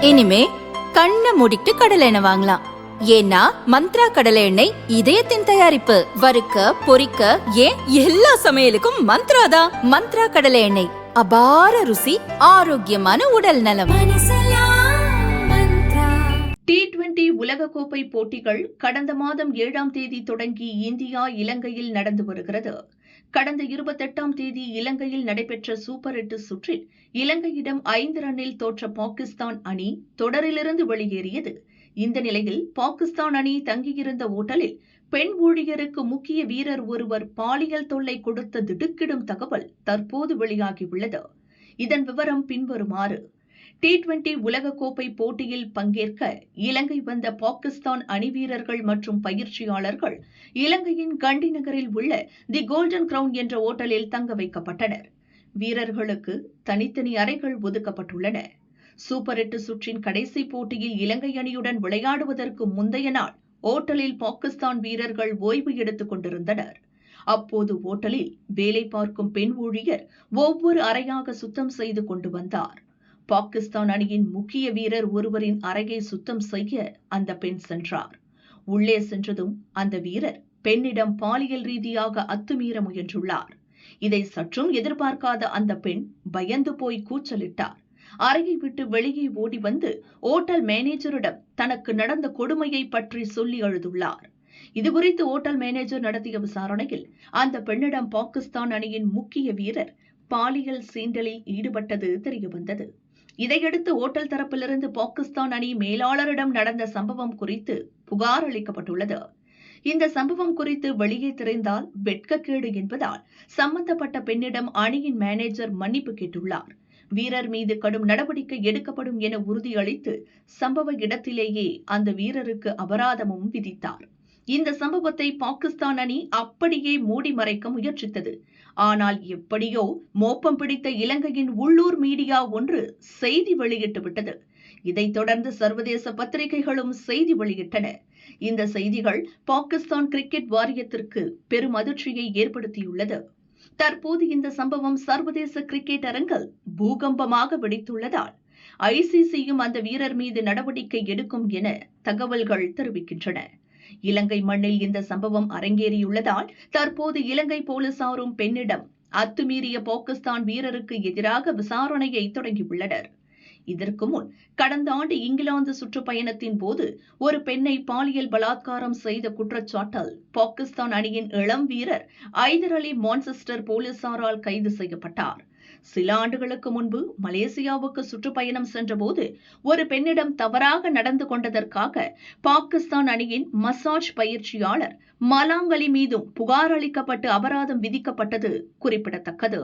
இனிமே கண்ணை மூடிட்டு கடலை எண்ணெய் வாங்கலாம். ஏன்னா மந்த்ரா கடலை எண்ணெய் இதயத்தின் தயாரிப்பு. வறுக்க பொரிக்க ஏன் எல்லா சமையலுக்கும் மந்த்ரா தான். மந்த்ரா கடலை எண்ணெய், அபார ருசி, ஆரோக்கியமான உடல் நலம். T20 உலகக்கோப்பை போட்டிகள் கடந்த மாதம் 7ஆம் தேதி தொடங்கி இந்தியா இலங்கையில் நடந்து வருகிறது. கடந்த 28ஆம் தேதி இலங்கையில் நடைபெற்ற சூப்பர் 8 சுற்றில் இலங்கையிடம் 5 ரன்னில் தோற்ற பாகிஸ்தான் அணி தொடரிலிருந்து வெளியேறியது. இந்த நிலையில் பாகிஸ்தான் அணி தங்கியிருந்த ஓட்டலில் பெண் ஊழியருக்கு முக்கிய வீரர் ஒருவர் பாலியல் தொல்லை கொடுத்த திடுக்கிடும் தகவல் தற்போது வெளியாகியுள்ளது. இதன் விவரம் பின்வருமாறு. T20 உலகக்கோப்பை போட்டியில் பங்கேற்க இலங்கை வந்த பாகிஸ்தான் அணி வீரர்கள் மற்றும் பயிற்சியாளர்கள் இலங்கையின் கண்டி நகரில் உள்ள தி கோல்டன் கிரவுன் என்ற ஓட்டலில் தங்க வைக்கப்பட்டனர். வீரர்களுக்கு தனித்தனி அறைகள் ஒதுக்கப்பட்டுள்ளன. சூப்பர் 8 சுற்றின் கடைசி போட்டியில் இலங்கை அணியுடன் விளையாடுவதற்கு முந்தைய நாள் ஓட்டலில் பாகிஸ்தான் வீரர்கள் ஓய்வு எடுத்துக் கொண்டிருந்தனர். அப்போது ஓட்டலில் வேலை பார்க்கும் பெண் ஊழியர் ஒவ்வொரு அறையாக சுத்தம் செய்து கொண்டு வந்தார். பாகிஸ்தான் அணியின் முக்கிய வீரர் ஒருவரின் அறையை சுத்தம் செய்ய அந்த பெண் சென்றார். உள்ளே சென்றதும் அந்த வீரர் பெண்ணிடம் பாலியல் ரீதியாக அத்துமீற முயன்றுள்ளார். இதை சற்றும் எதிர்பார்க்காத அந்த பெண் பயந்து போய் கூச்சலிட்டார். அறையை விட்டு வெளியே ஓடி வந்து ஓட்டல் மேனேஜரிடம் தனக்கு நடந்த கொடுமையை பற்றி சொல்லி அழுதுள்ளார். இதுகுறித்து ஓட்டல் மேனேஜர் நடத்திய விசாரணையில் அந்த பெண்ணிடம் பாகிஸ்தான் அணியின் முக்கிய வீரர் பாலியல் சீண்டலில் ஈடுபட்டது தெரியவந்தது. இதையடுத்து ஓட்டல் தரப்பிலிருந்து பாகிஸ்தான் அணி மேலாளரிடம் நடந்த சம்பவம் குறித்து புகார் அளிக்கப்பட்டுள்ளது. இந்த சம்பவம் குறித்து வெளியே தெரிந்தால் வெட்கக்கேடு என்பதால் சம்பந்தப்பட்ட பெண்ணிடம் அணியின் மேனேஜர் மன்னிப்பு கேட்டுள்ளார். வீரர் மீது கடும் நடவடிக்கை எடுக்கப்படும் என உறுதியளித்து சம்பவ இடத்திலேயே அந்த வீரருக்கு அபராதமும் விதித்தார். இந்த சம்பவத்தை பாகிஸ்தான் அணி அப்படியே மூடி மறைக்க முயற்சித்தது. ஆனால் எப்படியோ மோப்பம் பிடித்த இலங்கையின் உள்ளூர் மீடியா ஒன்று செய்தி வெளியிட்டு விட்டது. இதைத் தொடர்ந்து சர்வதேச பத்திரிகைகளும் செய்தி வெளியிட்டன. இந்த செய்திகள் பாகிஸ்தான் கிரிக்கெட் வாரியத்திற்கு பெரும் அதிர்ச்சியை ஏற்படுத்தியுள்ளது. தற்போது இந்த சம்பவம் சர்வதேச கிரிக்கெட் அரங்கில் பூகம்பமாக வெடித்துள்ளதால் ICCயும் அந்த வீரர் மீது நடவடிக்கை எடுக்கும் என தகவல்கள் தெரிவிக்கின்றன. இலங்கை மண்ணில் இந்த சம்பவம் அரங்கேறியுள்ளதால் தற்போது இலங்கை போலீசாரும் பெண்ணிடம் அத்துமீறிய பாகிஸ்தான் வீரருக்கு எதிராக விசாரணையை தொடங்கியுள்ளனர். இதற்கு முன் கடந்த ஆண்டு இங்கிலாந்து சுற்றுப்பயணத்தின் போது ஒரு பெண்ணை பாலியல் பலாத்காரம் செய்த குற்றச்சாட்டில் பாகிஸ்தான் அணியின் இளம் வீரர் ஐதர் அலி மான்செஸ்டர் போலீசாரால் கைது செய்யப்பட்டார். சில ஆண்டுகளுக்கு முன்பு மலேசியாவுக்கு சுற்றுப்பயணம் சென்றபோது ஒரு பெண்ணிடம் தவறாக நடந்து கொண்டதற்காக பாகிஸ்தான் அணியின் மசாஜ் பயிற்சியாளர் மலாங் அலி மீதும் புகார் அளிக்கப்பட்டு அபராதம் விதிக்கப்பட்டது குறிப்பிடத்தக்கது.